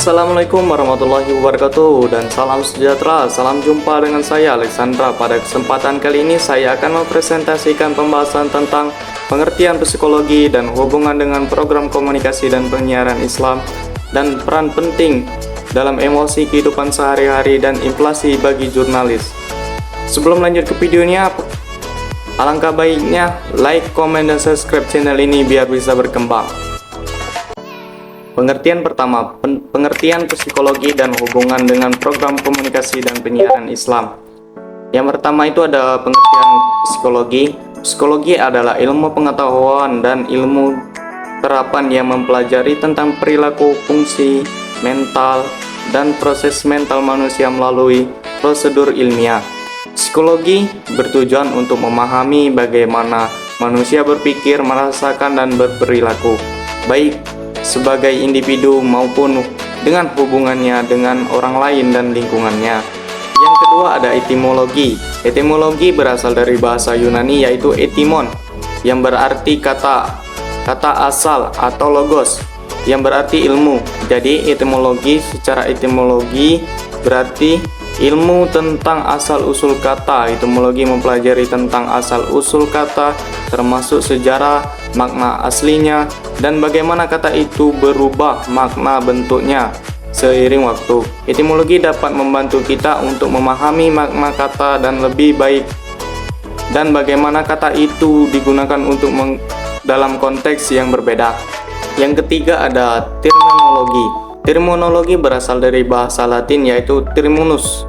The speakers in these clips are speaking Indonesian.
Assalamualaikum warahmatullahi wabarakatuh dan salam sejahtera. Salam jumpa dengan saya Alexandra. Pada kesempatan kali ini saya akan mempresentasikan pembahasan tentang pengertian psikologi dan hubungan dengan program komunikasi dan penyiaran Islam dan peran penting dalam emosi kehidupan sehari-hari dan inflasi bagi jurnalis. Sebelum lanjut ke videonya, alangkah baiknya like, komen, dan subscribe channel ini biar bisa berkembang. Pengertian pertama, pengertian psikologi dan hubungan dengan program komunikasi dan penyiaran Islam. Yang pertama itu ada pengertian psikologi. Psikologi adalah ilmu pengetahuan dan ilmu terapan yang mempelajari tentang perilaku, fungsi, mental, dan proses mental manusia melalui prosedur ilmiah. Psikologi bertujuan untuk memahami bagaimana manusia berpikir, merasakan, dan berperilaku, baik sebagai individu maupun dengan hubungannya dengan orang lain dan lingkungannya. Yang kedua ada etimologi. Etimologi berasal dari bahasa Yunani yaitu etimon, yang berarti kata asal atau logos, yang berarti ilmu. Jadi etimologi secara etimologi berarti ilmu tentang asal-usul kata. Etimologi mempelajari tentang asal-usul kata, termasuk sejarah, makna aslinya, dan bagaimana kata itu berubah makna bentuknya seiring waktu. Etimologi dapat membantu kita untuk memahami makna kata dan lebih baik, dan bagaimana kata itu digunakan untuk dalam konteks yang berbeda. Yang ketiga ada terminologi. Terminologi berasal dari bahasa Latin yaitu terminus,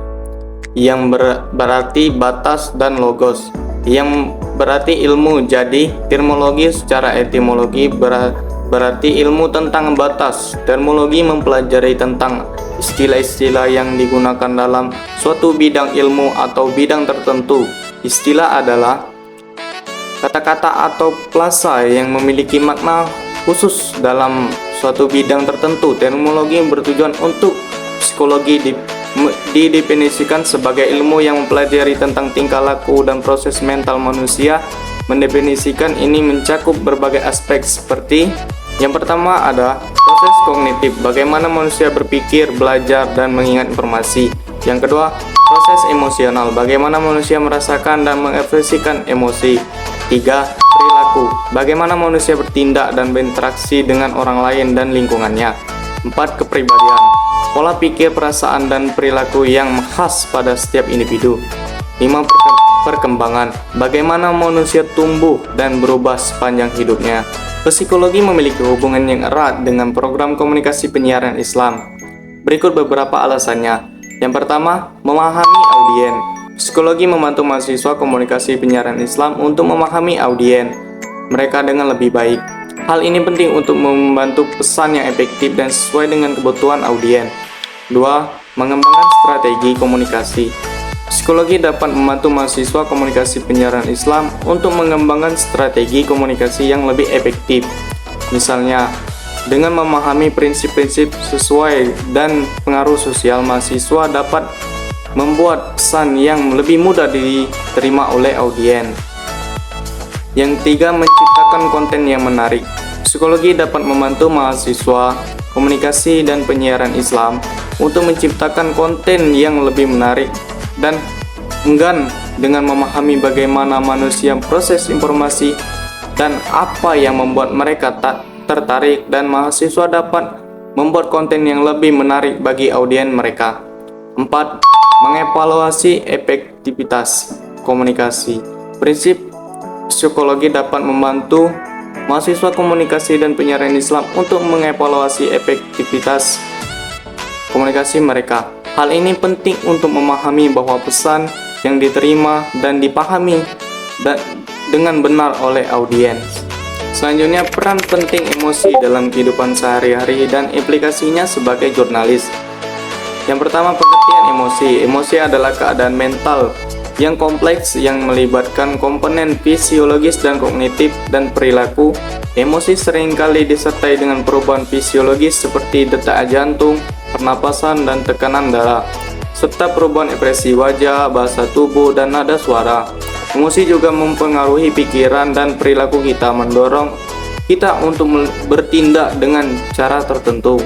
yang berarti batas, dan logos, yang berarti ilmu. Jadi terminologi secara etimologi berarti ilmu tentang batas. Terminologi mempelajari tentang istilah-istilah yang digunakan dalam suatu bidang ilmu atau bidang tertentu. Istilah adalah kata-kata atau frasa yang memiliki makna khusus dalam suatu bidang tertentu. Terminologi bertujuan untuk psikologi didefinisikan sebagai ilmu yang mempelajari tentang tingkah laku dan proses mental manusia. Mendefinisikan ini mencakup berbagai aspek seperti yang pertama ada proses kognitif, bagaimana manusia berpikir, belajar, dan mengingat informasi. Yang kedua, proses emosional, bagaimana manusia merasakan dan mengekspresikan emosi. Tiga, perilaku, bagaimana manusia bertindak dan berinteraksi dengan orang lain dan lingkungannya. Empat, kepribadian, pola pikir, perasaan, dan perilaku yang khas pada setiap individu. 5. Perkembangan, bagaimana manusia tumbuh dan berubah sepanjang hidupnya. Psikologi memiliki hubungan yang erat dengan program komunikasi penyiaran Islam. Berikut beberapa alasannya. Yang pertama, memahami audien. Psikologi membantu mahasiswa komunikasi penyiaran Islam untuk memahami audien mereka dengan lebih baik. Hal ini penting untuk membantu pesan yang efektif dan sesuai dengan kebutuhan audien. 2. Mengembangkan strategi komunikasi. Psikologi dapat membantu mahasiswa komunikasi penyiaran Islam untuk mengembangkan strategi komunikasi yang lebih efektif. Misalnya, dengan memahami prinsip-prinsip sesuai dan pengaruh sosial, mahasiswa dapat membuat pesan yang lebih mudah diterima oleh audien. Yang ketiga, menciptakan konten yang menarik. Psikologi dapat membantu mahasiswa komunikasi dan penyiaran Islam untuk menciptakan konten yang lebih menarik dan enggan dengan memahami bagaimana manusia proses informasi dan apa yang membuat mereka tak tertarik, dan mahasiswa dapat membuat konten yang lebih menarik bagi audien mereka. 4. Mengevaluasi efektivitas komunikasi. Prinsip psikologi dapat membantu mahasiswa komunikasi dan penyiaran Islam untuk mengevaluasi efektivitas komunikasi mereka. Hal ini penting untuk memahami bahwa pesan yang diterima dan dipahami dengan benar oleh audiens. Selanjutnya, peran penting emosi dalam kehidupan sehari-hari dan implikasinya sebagai jurnalis. Yang pertama, pengertian emosi. Emosi adalah keadaan mental yang kompleks yang melibatkan komponen fisiologis dan kognitif dan perilaku. Emosi seringkali disertai dengan perubahan fisiologis seperti detak jantung, pernapasan, dan tekanan darah, serta perubahan ekspresi wajah, bahasa tubuh, dan nada suara. Emosi juga mempengaruhi pikiran dan perilaku kita, mendorong kita untuk bertindak dengan cara tertentu.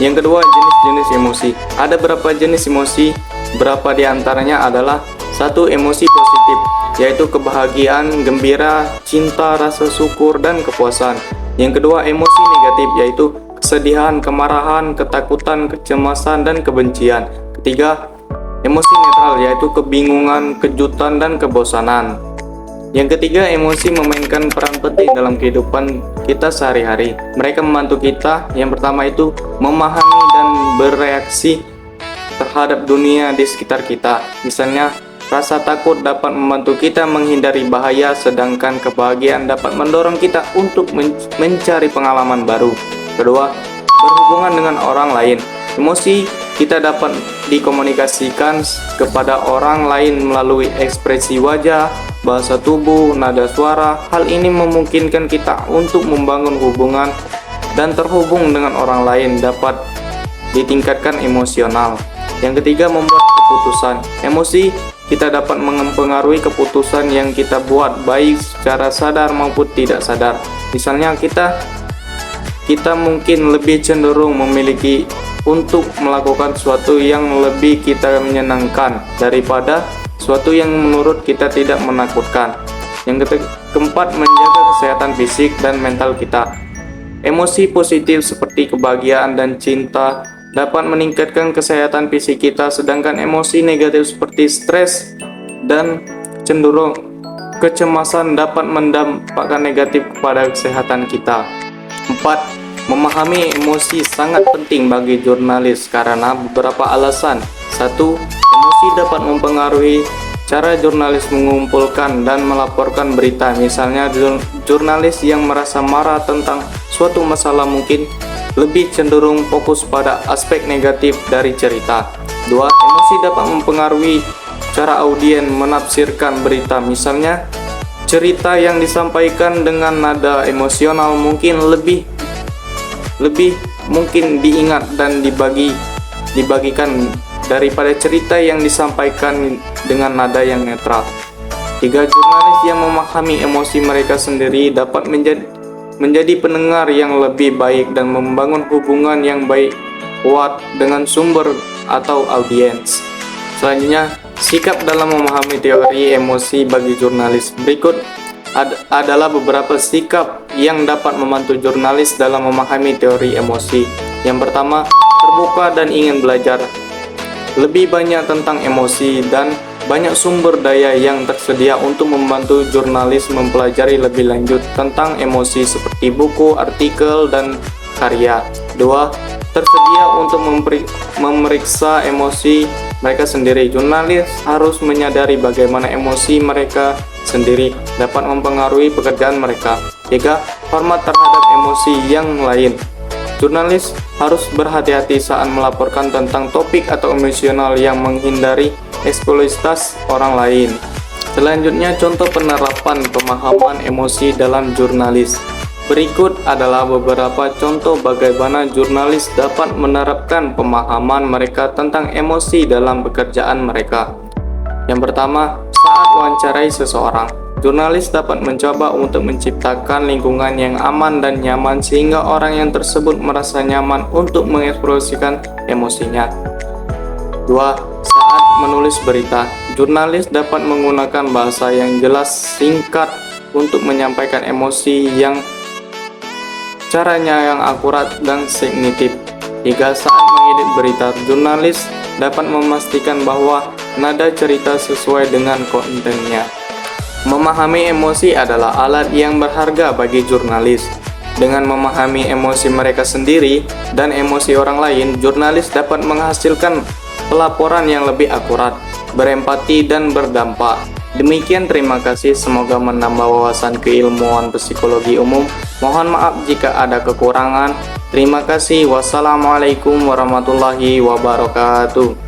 Yang kedua, jenis-jenis emosi. Ada berapa jenis emosi? Berapa di antaranya adalah satu, emosi positif, yaitu kebahagiaan, gembira, cinta, rasa syukur, dan kepuasan. Yang kedua, emosi negatif, yaitu kesedihan, kemarahan, ketakutan, kecemasan, dan kebencian. Ketiga, emosi netral, yaitu kebingungan, kejutan, dan kebosanan. Yang ketiga, emosi memainkan peran penting dalam kehidupan kita sehari-hari. Mereka membantu kita, yang pertama itu memahami dan bereaksi terhadap dunia di sekitar kita. Misalnya, rasa takut dapat membantu kita menghindari bahaya, sedangkan kebahagiaan dapat mendorong kita untuk mencari pengalaman baru. Kedua, berhubungan dengan orang lain. Emosi kita dapat dikomunikasikan kepada orang lain melalui ekspresi wajah, bahasa tubuh, nada suara. Hal ini memungkinkan kita untuk membangun hubungan dan terhubung dengan orang lain, dapat ditingkatkan emosional. Yang ketiga, membuat keputusan. Emosi kita dapat mempengaruhi keputusan yang kita buat, baik secara sadar maupun tidak sadar. Misalnya kita mungkin lebih cenderung memiliki untuk melakukan sesuatu yang lebih kita menyenangkan daripada sesuatu yang menurut kita tidak menakutkan. Yang keempat, menjaga kesehatan fisik dan mental kita. Emosi positif seperti kebahagiaan dan cinta dapat meningkatkan kesehatan fisik kita, sedangkan emosi negatif seperti stres dan cenderung kecemasan dapat mendampakkan negatif kepada kesehatan kita. 4. Memahami emosi sangat penting bagi jurnalis karena beberapa alasan. 1. Emosi dapat mempengaruhi cara jurnalis mengumpulkan dan melaporkan berita. Misalnya, jurnalis yang merasa marah tentang suatu masalah mungkin lebih cenderung fokus pada aspek negatif dari cerita. 2. Emosi dapat mempengaruhi cara audien menafsirkan berita. Misalnya, cerita yang disampaikan dengan nada emosional mungkin lebih mungkin diingat dan dibagikan daripada cerita yang disampaikan dengan nada yang netral. 3. Jurnalis yang memahami emosi mereka sendiri dapat menjadi pendengar yang lebih baik dan membangun hubungan yang baik kuat dengan sumber atau audiens. Selanjutnya, sikap dalam memahami teori emosi bagi jurnalis. Berikut adalah beberapa sikap yang dapat membantu jurnalis dalam memahami teori emosi. Yang pertama, terbuka dan ingin belajar lebih banyak tentang emosi, dan banyak sumber daya yang tersedia untuk membantu jurnalis mempelajari lebih lanjut tentang emosi seperti buku, artikel, dan karya. 2. Tersedia untuk memeriksa emosi mereka sendiri. Jurnalis harus menyadari bagaimana emosi mereka sendiri dapat mempengaruhi pekerjaan mereka. 3. Hormat terhadap emosi yang lain. Jurnalis harus berhati-hati saat melaporkan tentang topik atau emosional yang menghindari eksploitasi orang lain. Selanjutnya, contoh penerapan pemahaman emosi dalam jurnalis. Berikut adalah beberapa contoh bagaimana jurnalis dapat menerapkan pemahaman mereka tentang emosi dalam pekerjaan mereka. Yang pertama, saat wawancarai seseorang, jurnalis dapat mencoba untuk menciptakan lingkungan yang aman dan nyaman sehingga orang yang tersebut merasa nyaman untuk mengekspresikan emosinya. 2. Saat menulis berita, jurnalis dapat menggunakan bahasa yang jelas, singkat untuk menyampaikan emosi yang caranya yang akurat dan signifikan. 3. Saat mengedit berita, jurnalis dapat memastikan bahwa nada cerita sesuai dengan kontennya. Memahami emosi adalah alat yang berharga bagi jurnalis. Dengan memahami emosi mereka sendiri dan emosi orang lain, jurnalis dapat menghasilkan pelaporan yang lebih akurat, berempati, dan berdampak. Demikian, terima kasih. Semoga menambah wawasan keilmuan psikologi umum. Mohon maaf jika ada kekurangan. Terima kasih. Wassalamualaikum warahmatullahi wabarakatuh.